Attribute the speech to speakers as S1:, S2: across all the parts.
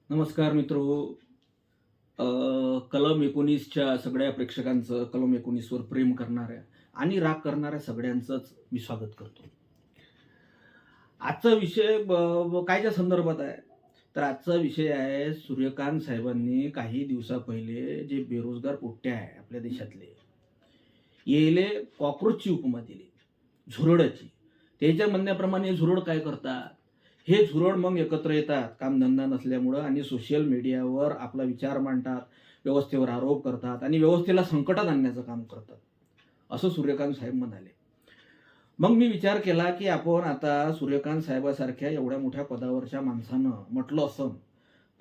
S1: नमस्कार मित्रो. कलम 19च्या सगळ्या प्रेक्षकांचं, कलम 19वर प्रेम करणाऱ्या आणि राग करणाऱ्या सगळ्यांचंच मी स्वागत करतो. आजचा विषय कायच्या संदर्भात आहे? तर आजचा विषय आहे, सूर्यकांत साहेबांनी काही दिवसा पहिले जे बेरोजगार पोट्टे आहे आपल्या देशातले, येले कॉकरोचची उपमा दिली, झुरडाची. त्याच्या म्हणण्याप्रमाणे झुरड काय करतात? हे झुरड मग एकत्र येतात कामधंदा नसल्यामुळं आणि सोशल मीडियावर आपला विचार मांडतात, व्यवस्थेवर आरोप करतात आणि व्यवस्थेला संकटात आणण्याचं काम करतात, असं सूर्यकांत साहेब म्हणाले. मग मी विचार केला की आपण आता सूर्यकांत साहेबासारख्या एवढ्या मोठ्या पदावरच्या माणसानं म्हटलं असं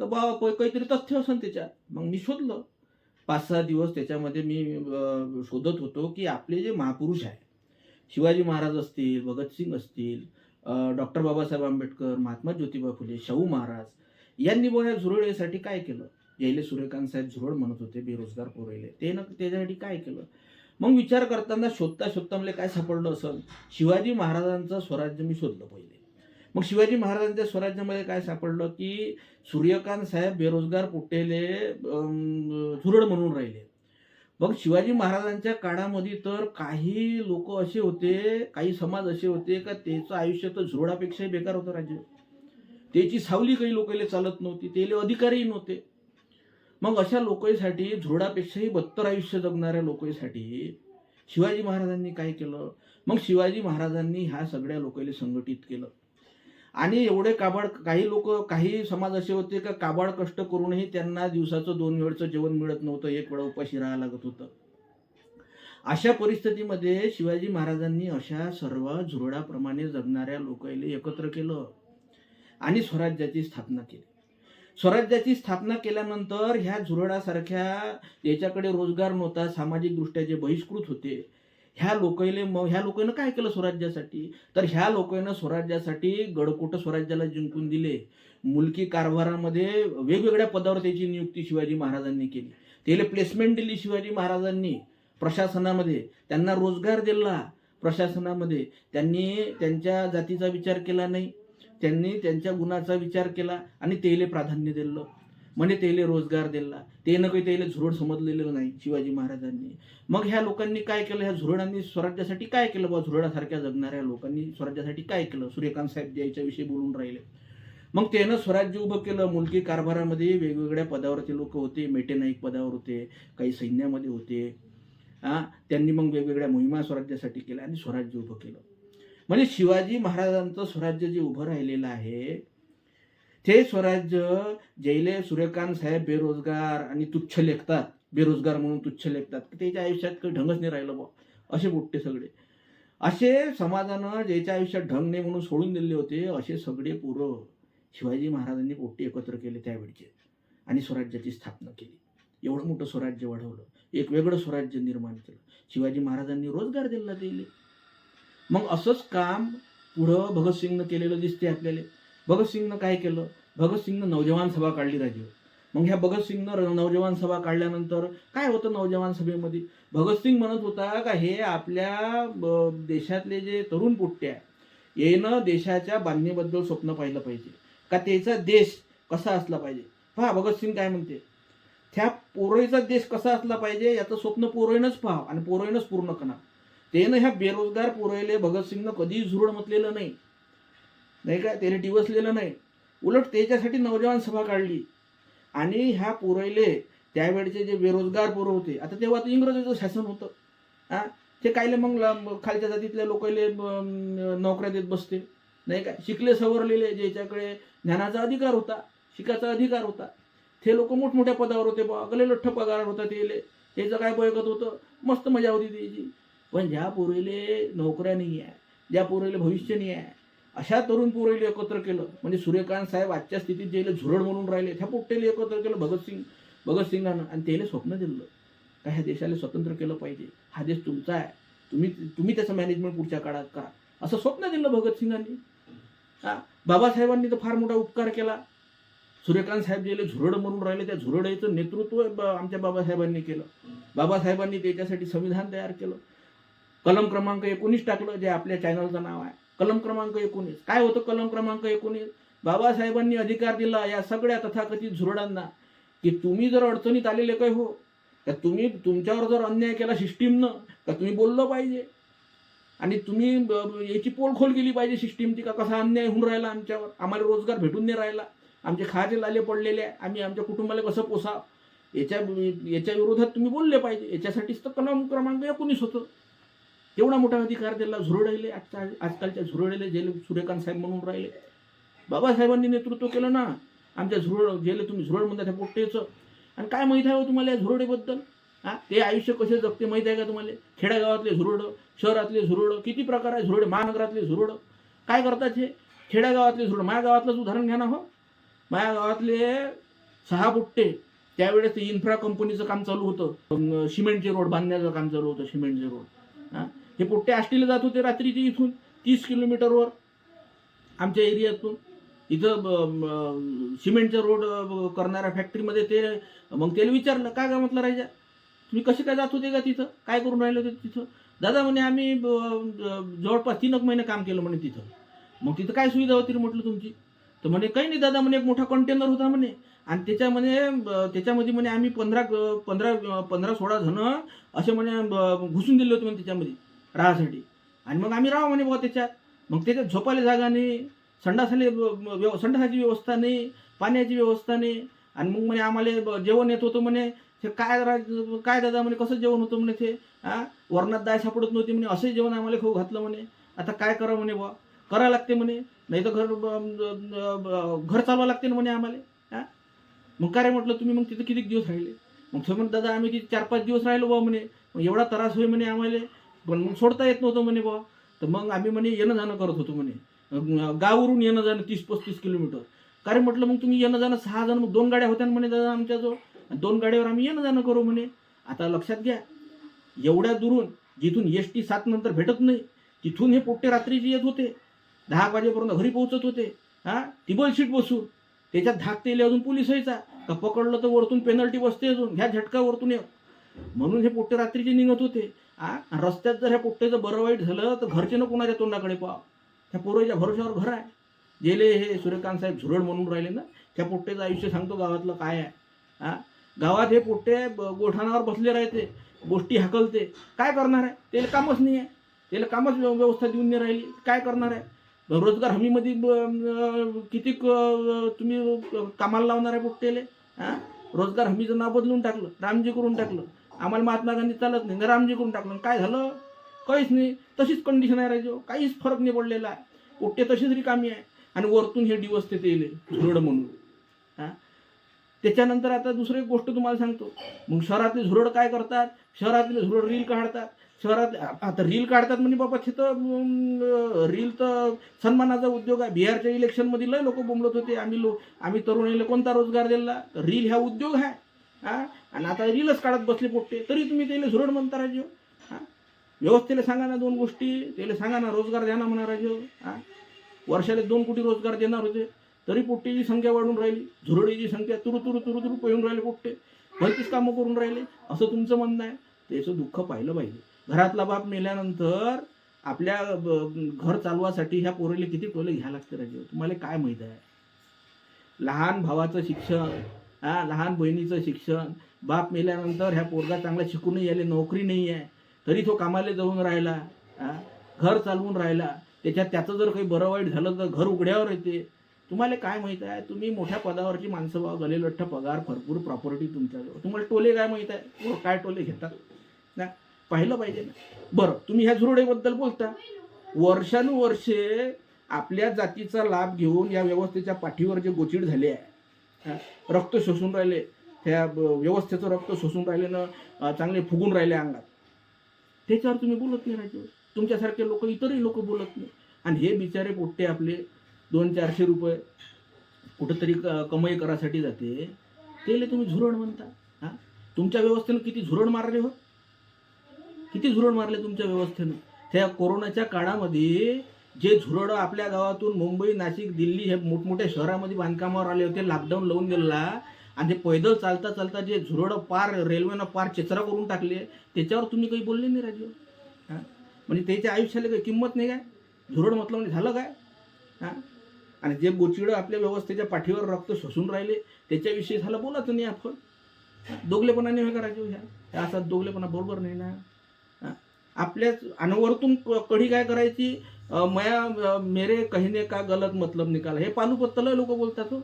S1: तर काहीतरी तथ्य असन त्याच्यात. मग मी शोधलं. 5-6 दिवस त्याच्यामध्ये मी शोधत होतो की आपले जे महापुरुष आहे, शिवाजी महाराज असतील, भगतसिंग असतील, डॉक्टर बाबासाहेब आंबेडकर, महात्मा ज्योतिबा फुले, शाहू महाराज यांनी या झुरळेसाठी काय केलं? यायले सूर्यकांत साहेब झुरळ म्हणत होते, बेरोजगार पोरायले. त्याच्यासाठी काय केलं? मग विचार करताना शोधता मला काय सापडलं असं? शिवाजी महाराजांचं स्वराज्य मी शोधलं पहिले. मग शिवाजी महाराजांच्या स्वराज्यामध्ये काय सापडलं की सूर्यकांत साहेब बेरोजगार पोट्टेले झुरळ म्हणून राहिले. मग शिवाजी महाराजांच्या काळामध्ये तर काही लोक असे होते, काही समाज असे होते का त्याचं आयुष्य तर झुरळापेक्षाही बेकार होतं राज्य. त्याची सावली काही लोकांना चालत नव्हती, त्याले अधिकारही नव्हते. मग अशा लोकांसाठी, झुरळापेक्षाही बत्तर आयुष्य जगणाऱ्या लोकांसाठी शिवाजी महाराजांनी काय केलं? मग शिवाजी महाराजांनी ह्या सगळ्या लोकांना संघटित केलं आणि एवढे काही लोक, काही समाज असे होते का काबाड कष्ट करूनही त्यांना दिवसाचं 2 वेळचं जेवण मिळत नव्हतं, 1 वेळा उपाशी राहायला लागत होतं. अशा परिस्थितीमध्ये शिवाजी महाराजांनी अशा सर्व झुरळाप्रमाणे जगणाऱ्या लोकांना एकत्र केलं आणि स्वराज्याची स्थापना केली. स्वराज्याची स्थापना केल्यानंतर ह्या झुरळासारख्या याच्याकडे रोजगार नव्हता, सामाजिकदृष्ट्या जे बहिष्कृत होते, ह्या लोकांना काय केलं स्वराज्यासाठी? तर ह्या लोकांना स्वराज्यासाठी गडकोट स्वराज्याला जिंकून दिले. मुलकी कारभारामध्ये वेगवेगळ्या पदावर त्याची नियुक्ती शिवाजी महाराजांनी केली. त्याला प्लेसमेंट दिली शिवाजी महाराजांनी प्रशासनामध्ये, त्यांना रोजगार दिला प्रशासनामध्ये. त्यांनी त्यांच्या जातीचा विचार केला नाही, त्यांनी त्यांच्या गुणाचा विचार केला आणि त्याला प्राधान्य दिलं, म्हणजे त्याला रोजगार दिला. त्यानं काही त्याला झुरड समजलेलं नाही शिवाजी महाराजांनी. मग ह्या लोकांनी काय केलं? ह्या झुरडांनी स्वराज्यासाठी काय केलं? बा झुरडासारख्या जगणाऱ्या लोकांनी स्वराज्यासाठी काय केलं? सूर्यकांत साहेब याच्याविषयी बोलून राहिले. मग त्यानं स्वराज्य उभं केलं. मुलकी कारभारामध्ये वेगवेगळ्या पदावरचे लोक होते, मेटे नाईक पदावर होते, काही सैन्यामध्ये होते. त्यांनी मग वेगवेगळ्या मोहिमा स्वराज्यासाठी केल्या आणि स्वराज्य उभं केलं. म्हणजे शिवाजी महाराजांचं स्वराज्य जे उभं राहिलेलं आहे, ते स्वराज्य जैले सूर्यकांत साहेब बेरोजगार आणि तुच्छ लेखतात, बेरोजगार म्हणून तुच्छ लेखतात, त्याच्या आयुष्यात काही ढंगच नाही राहिलं बा. असे पोट्टे सगळे, असे समाजानं ज्याच्या आयुष्यात ढंग नाही म्हणून सोडून दिले होते, असे सगळे पोरं शिवाजी महाराजांनी पोट्टे एकत्र केले त्यावेळचे आणि स्वराज्याची स्थापना केली. एवढं मोठं स्वराज्य वाढवलं, एक वेगळं स्वराज्य निर्माण केलं. शिवाजी महाराजांनी रोजगार दिला दिले. मग असंच काम पुढं भगतसिंगनं केलेलं दिसते आपल्याला. भगतसिंगनं काय केलं? भगतसिंगनं नौजवान सभा काढली राज्यावर. मग ह्या भगतसिंगनं नौजवान सभा काढल्यानंतर काय होतं नौजवान सभेमध्ये? भगतसिंग म्हणत होता का हे आपल्या देशातले जे तरुण पोट्टे आहे, यानं देशाच्या बांधणीबद्दल स्वप्न पाहिलं पाहिजे, का त्याचा देश कसा असला पाहिजे. पहा भगतसिंग काय म्हणते, त्या पोराईचा देश कसा असला पाहिजे याचं स्वप्न पोराईनंच पाहावं आणि पोराईनंच पूर्ण करणार. त्यानं ह्या बेरोजगार पोराईले भगतसिंगनं कधीही झुरड म्हटलेलं नाही, नाही का, त्याने डिवसलेलं नाही. उलट त्याच्यासाठी नौजवान सभा काढली आणि ह्या पोराईले, त्यावेळचे जे बेरोजगार पोरं होते, आता तेव्हा तर इंग्रजाचं शासन होतं, ते कायले मग खालच्या जातीतल्या लोकांना नोकऱ्या देत बसते, नाही का. शिकले सवरलेले, ज्याच्याकडे ज्ञानाचा अधिकार होता, शिकायचा अधिकार होता, ते लोक मोठमोठ्या पदावर होते बा, गले लठ्ठ पगार होता त्याले, त्याचं काय बळकत होतं, मस्त मजा होती त्याची. पण ज्या पोरीले नोकऱ्या नाही आहे, ज्या पोरीले भविष्य नाही आहे, अशा तरुण पोरीले एकत्र केलं. म्हणजे सूर्यकांत साहेब आजच्या स्थितीत जे झुरड म्हणून राहिले, त्या पोट्टेले एकत्र केलं भगतसिंगानं आणि त्याला स्वप्न दिलं का ह्या देशाला स्वतंत्र केलं पाहिजे, हा देश तुमचा आहे, तुम्ही त्याचं मॅनेजमेंट पुढच्या काळात करा, असं स्वप्न दिलं भगतसिंगांनी. बाबासाहेबांनी तर फार मोठा उपकार केला. सूर्यकांत साहेब जे झुरड म्हणून राहिले, त्या झुरडाचं नेतृत्व आमच्या बाबासाहेबांनी केलं. बाबासाहेबांनी त्याच्यासाठी संविधान तयार केलं. कलम क्रमांक 19 टाकलं, जे आपल्या चॅनलचं नाव आहे, कलम क्रमांक 19. काय होतं कलम क्रमांक 19? बाबासाहेबांनी अधिकार दिला या सगळ्या तथाकथित झुरडांना की तुम्ही जर अडचणीत आलेले काय हो, तर तुम्ही तुमच्यावर जर अन्याय केला सिस्टीमनं तर तुम्ही बोललं पाहिजे आणि तुम्ही याची पोलखोल केली पाहिजे सिस्टीमची का कसा अन्याय होऊन राहिला आमच्यावर, आम्हाला रोजगार भेटून नाही राहिला, आमचे खायचे लाले पडलेले आहे, आम्ही आमच्या कुटुंबाला कसं पोसाव, याच्या विरोधात तुम्ही बोलले पाहिजे. याच्यासाठीच तर कलम क्रमांक 19 होतं. एवढा मोठा अधिकार दिला झुरडले. आजकालच्या झुरडले जे सूर्यकांत साहेब म्हणून राहिले, बाबासाहेबांनी नेतृत्व केलं ना आमच्या जेले तुम्ही झुरड म्हणता त्या पोट्टेचं. आणि काय माहीत आहे हो तुम्हाला या झुरडेबद्दल? ते आयुष्य कसे जगते माहीत आहे का तुम्हाला? खेड्यागावातले झुरडं, शहरातले झुरडं, किती प्रकार आहे झुरडे, महानगरातले झुरडं काय करतात हे? खेड्यागावातले झुरडं, माझ्या गावातलंच उदाहरण घ्या ना हो. माझ्या गावातले 6 पोट्टे त्यावेळेस ते इन्फ्रा कंपनीचं काम चालू होतं, सिमेंटचे रोड बांधण्याचं काम चालू होतं, सिमेंटचे रोड. हे पोट्टे आष्टीला जात होते रात्रीचे इथून 30 किलोमीटरवर आमच्या एरियातून. इथं सिमेंटचा रोड करणाऱ्या फॅक्टरीमध्ये ते मग त्याला विचारलं काय का म्हटलं राजा तुम्ही कसे काय जात होते का तिथं, काय करून राहिले होते तिथं? दादा म्हणे आम्ही जवळपास 3 महिने काम केलं म्हणे तिथं. मग तिथं काय सुविधा होती म्हटलं तुमची? तर म्हणे काही नाही दादा म्हणे एक मोठा कंटेनर होता म्हणे आणि त्याच्यामध्ये म्हणे आम्ही 15-16 जण असे म्हणे घुसून दिले होते म्हणे त्याच्यामध्ये राहासाठी. आणि मग आम्ही राहू म्हणे बुवा त्याच्यात. मग त्याच्यात झोपायला जागा नाही, संडासाची व्यवस्था नाही, पाण्याची व्यवस्था नाही. आणि मग म्हणे आम्हाला जेवण येत होतं म्हणे ते काय दादा म्हणे कसं जेवण होतं म्हणे ते वरणात डाळ सापडत नव्हती म्हणे, असंही जेवण आम्हाला खाऊ घातलं म्हणे. आता काय करा म्हणे बुवा, करावं लागते म्हणे, नाही तर घर चालवावं लागते ना म्हणे आम्हाला. मग काय म्हटलं तुम्ही मग तिथं किती दिवस राहिले? मग ते म्हणत दादा आम्ही तिथे 4-5 दिवस राहिलो बुवा म्हणे, मग एवढा त्रास होई म्हणे आम्हाला, पण मग सोडता येत नव्हतं म्हणे बुवा. तर मग आम्ही म्हणे येणं जाणं करत होतो म्हणे, गावावरून येणं जाणं 30-35 किलोमीटर. कारण म्हटलं मग तुम्ही येणं जाणं 6 जण, मग 2 गाड्या होत्या म्हणे दादा आमच्याजवळ, 2 गाड्यावर आम्ही येणं जाणं करू म्हणे. आता लक्षात घ्या एवढ्या दुरून जिथून ST 7 नंतर भेटत नाही तिथून हे पोट्टे रात्रीचे येत होते, 10 वाजेपर्यंत घरी पोहोचत होते. टिबल सीट बसून त्याच्यात धाकते अजून पोलीस यायचा का पकडलं तर वरतून पेनल्टी बसते, अजून ह्या झटका वरतून येत. म्हणून हे पोट्टे रात्रीचे निघत होते. रस्त्यात जर ह्या पोट्ट्याचं बरं वाईट झालं तर घरचे न कोणाच्या तोंडाकडे पाहावं. त्या पोराच्या भरोश्यावर घर आहे. गेले हे सूर्यकांत साहेब झुरड म्हणून राहिले ना, त्या पोट्ट्याचं आयुष्य सांगतो गावातलं काय आहे. गावात हे पोट्टे गोठाणावर बसले राहते, गोष्टी हाकलते. काय करणार आहे? त्याला कामच नाही आहे, त्याला कामच व्यवस्था देऊन नाही राहिली. काय करणार आहे? रोजगार हमीमध्ये किती तुम्ही कामाला लावणार आहे पोट्टेले? रोजगार हमीचं नाव बदलून टाकलं, रामजी करून टाकलं. आम्हाला महात्मा गांधी चालत नाही, रामजी करून टाकलं. काय झालं? काहीच नाही. तशीच कंडिशन आहे राजो, काहीच फरक नाही पडलेला आहे. पोट्टे तशीच रिकामी आहे आणि वरतून हे दिवस ते येले झुरड म्हणून. त्याच्यानंतर आता दुसरी एक गोष्ट तुम्हाला सांगतो. मग शहरातले झुरड काय करतात? शहरातले झुरड रील काढतात. शहरात आता रील काढतात म्हणजे बाबा तिथं रील तर सन्मानाचा उद्योग आहे. बिहारच्या इलेक्शनमध्ये लय लोक बोंबलत होते, आम्ही तरुणाईला कोणता रोजगार दिला? रील ह्या उद्योग आहे. आणि आता रीलच काढत बसले पोट्टे, तरी तुम्ही त्याला झुरड म्हणता राजो. व्यवस्थेला सांगा ना 2 गोष्टी, त्याला सांगा ना रोजगार द्या ना म्हणा राजो. वर्षाला 2 कोटी रोजगार देणार होते, तरी पोट्टेची संख्या वाढून राहिली, झुरडीची संख्या तुरु पळून राहिले पोट्टे, भलतीच कामं करून राहिले. असं तुमचं म्हणणं आहे. त्याचं दुःख पाहिलं पाहिजे. घरातला बाप मेल्यानंतर आपल्या घर चालवासाठी ह्या पोरीला किती टोले घ्यायला लागते राजू, तुम्हाला काय माहीत आहे? लहान भावाचं शिक्षण, लहान बहिणीचं शिक्षण, बाप मेल्यानंतर ह्या पोरगा चांगला शिकूनही यायला नोकरी नाही आहे, तरी तो कामाला जाऊन राहिला, घर चालवून राहिला. त्याचं जर काही बरं वाईट झालं तर घर उघड्यावर येते. तुम्हाला काय माहीत आहे? तुम्ही मोठ्या पदावरची माणसं व्हा, गलेलठ्ठ पगार, भरपूर प्रॉपर्टी तुमच्याजवळ, तुम्हाला टोले काय माहीत आहे? काय टोले घेतात ना, पाहिलं पाहिजे ना. बरं, तुम्ही ह्या झुरडेबद्दल बोलता. वर्षानुवर्षे आपल्या जातीचा लाभ घेऊन या व्यवस्थेच्या पाठीवर जे गोचिड झाले आहे, रक्त शोषून राहिले, त्या व्यवस्थेचं रक्त शोषून राहिले ना, चांगले फुगून राहिले अंगात, त्याच्यावर तुम्ही बोलत नाही राजू. तुमच्यासारखे लोक, इतरही लोक बोलत नाही. आणि हे बिचारे पोट्टे आपले 200-400 रुपये कुठंतरी कमाई करासाठी जाते, त्याला तुम्ही झुरड म्हणता. तुमच्या व्यवस्थेनं किती झुरड मारले हो, किती झुरड मारले तुमच्या व्यवस्थेनं. त्या कोरोनाच्या काळामध्ये जे झुरड आपल्या गावातून मुंबई, नाशिक, दिल्ली हे मोठमोठ्या शहरामध्ये बांधकामावर आले होते, लॉकडाऊन लावून दिला, आणि ते पैदल चालता चालता जे झुरड पार रेल्वेनं पार चेचरा करून टाकले, त्याच्यावर तुम्ही काही बोलले नाही राजू. म्हणजे त्याच्या आयुष्याला काही किंमत नाही काय? झुरड म्हटलं म्हणजे झालं काय? आणि जे बोचिडं आपल्या व्यवस्थेच्या पाठीवर रक्त शोषून राहिले त्याच्याविषयी झालं बोलायचं नाही आपण. दोगलेपणाने हे करायचे ह्या असा दोगलेपणा बरोबर नाही ना. आपल्याच अनवरतून कढी काय करायची, मेरे कहने का गलत मतलब निकाला, हे पालुपत्तला लोक बोलतात.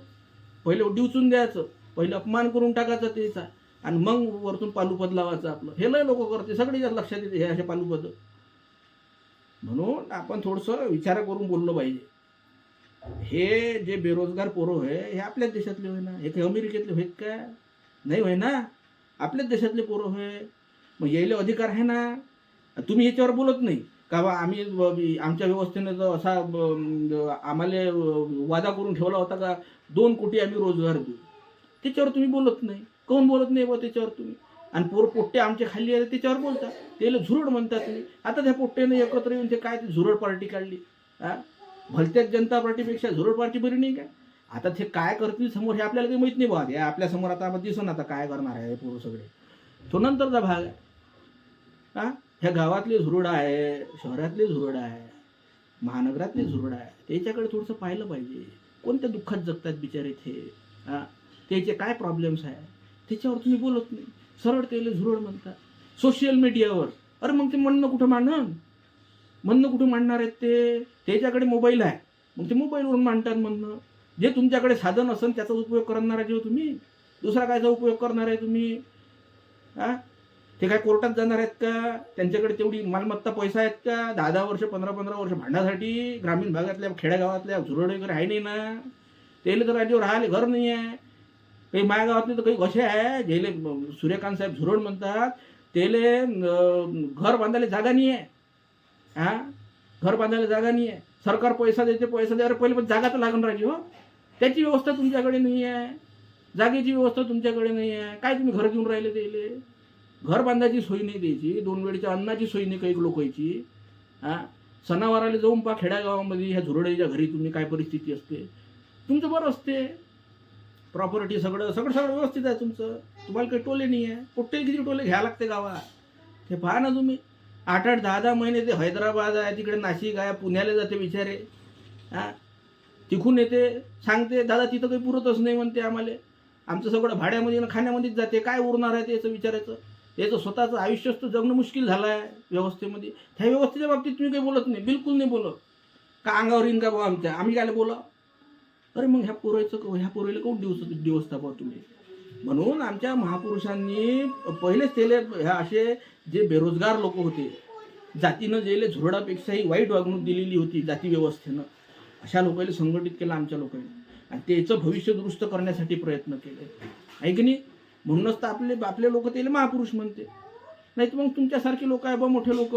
S1: पहिले डिवचून द्यायचं, पहिले अपमान करून टाकायचं त्याचा, आणि मग वरतून पालुपद लावायचं आपलं. हे लय लोक करते, सगळे लक्षात येते हे असे पालुपद. म्हणून आपण थोडंसं विचार करून बोललं पाहिजे. हे जे बेरोजगार पोरं आहे हे आपल्याच देशातले होय ना, हे काही अमेरिकेतले होत का? नाही होय ना, आपल्याच देशातले पोरं होय. मग यायला अधिकार आहे ना. तुम्ही याच्यावर बोलत नाही का बा आम्ही आमच्या व्यवस्थेने जर असा आम्हाला वादा करून ठेवला होता का 2 कोटी आम्ही रोजगार देऊ, त्याच्यावर तुम्ही बोलत नाही. कोण बोलत नाही बा त्याच्यावर तुम्ही? आणि पोट्टे आमचे खाली आले त्याच्यावर बोलतात, त्याला झुरड म्हणतात तुम्ही. आता त्या पोट्ट्याने एकत्र येऊन ते काय ते झुरड पार्टी काढली. भलत्याच जनता पार्टीपेक्षा झुरड पार्टी बरी नाही का? आता ते काय करतील समोर हे आपल्याला काही माहीत नाही बा. हे आपल्या समोर आता दिसून आता काय करणार आहे पोरं सगळे, तो नंतरचा भाग आहे. ह्या गावातले झुरड आहे, शहरातले झुरड आहे, महानगरातले झुरड आहे, त्याच्याकडे थोडंसं पाहिलं पाहिजे. कोणत्या दुःखात जगतात बिचारे ते, त्याचे काय प्रॉब्लेम्स आहे त्याच्यावर तुम्ही बोलत नाही. सरळ त्याला झुरड म्हणतात सोशल मीडियावर. अरे मग ते म्हणणं कुठं मांडणार आहेत ते? त्याच्याकडे मोबाईल आहे, मग ते मोबाईलवरून मांडतात म्हणणं. जे तुमच्याकडे साधन असेल त्याचा उपयोग करणार आहे, जो तुम्ही दुसरा कायचा उपयोग करणार आहे तुम्ही? ते काय कोर्टात जाणार आहेत का? त्यांच्याकडे तेवढी मालमत्ता पैसा आहेत का? 10-10 वर्ष 15-15 वर्ष भांडण्यासाठी ग्रामीण भागातल्या खेड्यागावातल्या झुरड वगैरे आहे नाही ना. त्याला तर राज्यावर राहायला घर नाही आहे. काही माझ्या गावातले तर काही कसे आहे ज्याले सूर्यकांत साहेब झुरड म्हणतात, त्याले घर बांधायला जागा नाही आहे. घर बांधायला जागा नाही आहे. सरकार पैसा देते, पैसा द्यायला पहिले पण जागा तर लागून राहिली हो. त्याची व्यवस्था तुमच्याकडे नाही आहे, जागेची व्यवस्था तुमच्याकडे नाही आहे. काय तुम्ही घर घेऊन राहिले त्याले? घर बांधायची सोय नाही द्यायची, 2 वेळच्या अन्नाची सोय नाही काही लोकांची. सणावाराला जाऊन पहा खेड्यागावामध्ये ह्या झुरड्याच्या घरी तुम्ही काय परिस्थिती असते. तुमचं बरं असते, प्रॉपर्टी सगळं व्यवस्थित आहे तुमचं, तुम्हाला काही टोले नाही आहे. कुठे किती टोले घ्यायला लागते गावात हे पहा ना तुम्ही. 8-8, 10-10 महिने ते हैदराबाद आहे, तिकडे नाशिक आहे, पुण्याला जाते बिचारे. तिकून येते, सांगते दादा तिथं काही पुरतच नाही म्हणते आम्हाला, आमचं सगळं भाड्यामध्ये ना खाण्यामध्येच जाते, काय उरणार आहे त्याचं विचारायचं. त्याचं स्वतःचं आयुष्यच तर जगणं मुश्किल झालं आहे व्यवस्थेमध्ये. त्या व्यवस्थेच्या बाबतीत तुम्ही काही बोलत नाही, बिलकुल नाही बोलत. का अंगावर येईन का बा आमच्या, आम्ही काय बोला? अरे मग ह्या पोरीला कोण दिवस तापा तुम्ही? म्हणून आमच्या महापुरुषांनी पहिलेच त्याला ह्या असे जे बेरोजगार लोक होते, जातीनं जेले झुरडापेक्षाही वाईट वागणूक दिलेली होती जाती व्यवस्थेनं, अशा लोकांना संघटित केलं आमच्या लोकांनी, आणि त्याचं भविष्य दुरुस्त करण्यासाठी प्रयत्न केले आहे की नाही. म्हणूनच तर आपले लोक त्याला महापुरुष म्हणते. नाही तर मग तुमच्यासारखे लोक आहे बा, मोठे लोक,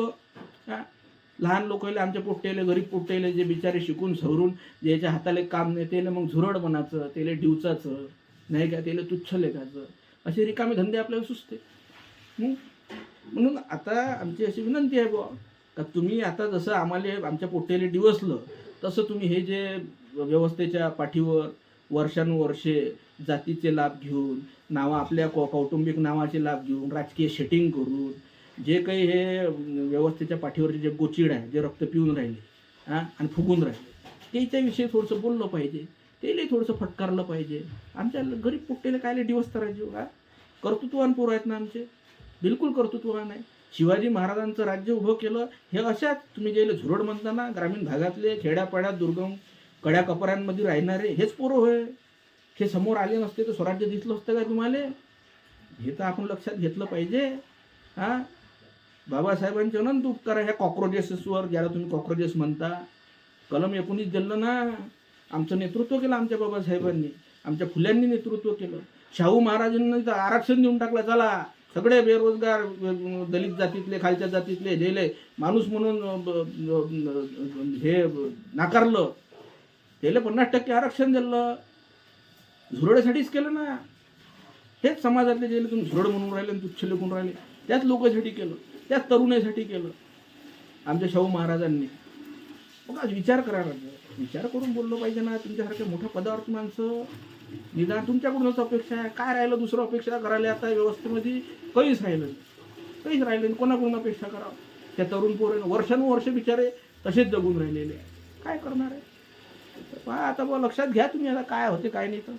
S1: लहान लोकांना, आमच्या पोट्ट्याला, गरीब पोट्ट्याला जे बिचारे शिकून सवरून ज्याच्या हाताला काम नाही त्याला मग झुरड बनायचं, त्याला डिवचाचं नाही का, त्याला तुच्छ लेखाचं, असे रिकामे धंदे आपल्याला सुचते. म्हणून आता आमची अशी विनंती आहे बुवा का तुम्ही आता जसं आम्हाला आमच्या पोट्ट्याला डिवसलं तसं तुम्ही हे जे व्यवस्थेच्या पाठीवर वर्षानुवर्षे जातीचे लाभ घेऊन, आपल्या कौटुंबिक नावाचे लाभ घेऊन, राजकीय सेटिंग करून जे काही हे व्यवस्थेच्या पाठीवरचे जे गोचिड आहे, जे रक्त पिऊन राहिले आणि फुगून राहिले, त्याच्याविषयी थोडंसं बोललं पाहिजे, त्यालाही थोडंसं फटकारलं पाहिजे. आमच्या गरीब पोट्टेला कायले दिवस करायचे? कर्तृत्वान पोरं आहेत ना आमचे, बिलकुल कर्तृत्वान आहे. शिवाजी महाराजांचं राज्य उभं केलं हे अशाच तुम्ही जे झुरड म्हणताना ग्रामीण भागातले, खेड्यापाड्यात, दुर्गम कड्या कपऱ्यांमध्ये राहणारे हेच पोरं होय. हे समोर आले नसते तर स्वराज्य दिसलं असतं का तुम्हाला? हे तर आपण लक्षात घेतलं पाहिजे. बाबासाहेबांचे अनंत उपकार आहे ह्या कॉक्रोचेसवर, ज्याला तुम्ही कॉक्रोचेस म्हणता. कलम 19 दिलं ना, आमचं नेतृत्व केलं आमच्या बाबासाहेबांनी, आमच्या फुल्यांनी नेतृत्व केलं. शाहू महाराजांनी तर आरक्षण देऊन टाकलं, चला सगळे बेरोजगार दलित जातीतले, खालच्या जातीतले जेले माणूस म्हणून हे नाकारलं, त्याला 50% आरक्षण दिलं. झुरड्यासाठीच केलं ना. हेच समाजातले जे तुम्ही झुरड म्हणून राहिले, तुच्छ लेखून राहिले, त्याच लोकांसाठी केलं, त्याच तरुणाईसाठी केलं आमच्या शाहू महाराजांनी. बघा विचार करा, विचार करून बोललं पाहिजे ना. तुमच्यासारख्या मोठ्या पदावरती माणसं, निदान तुमच्याकडूनच अपेक्षा आहे. काय राहिलं दुसरं अपेक्षा करायला आता व्यवस्थेमध्ये? काहीच राहिलं नाही. कोणाकडून अपेक्षा करावं? त्या तरुण पोरांना वर्षानुवर्ष बिचारे तसेच जगून राहिलेले आहे, काय करणार आहे? पहा आता बुवा लक्षात घ्या तुम्ही आता काय होते काय नाही तर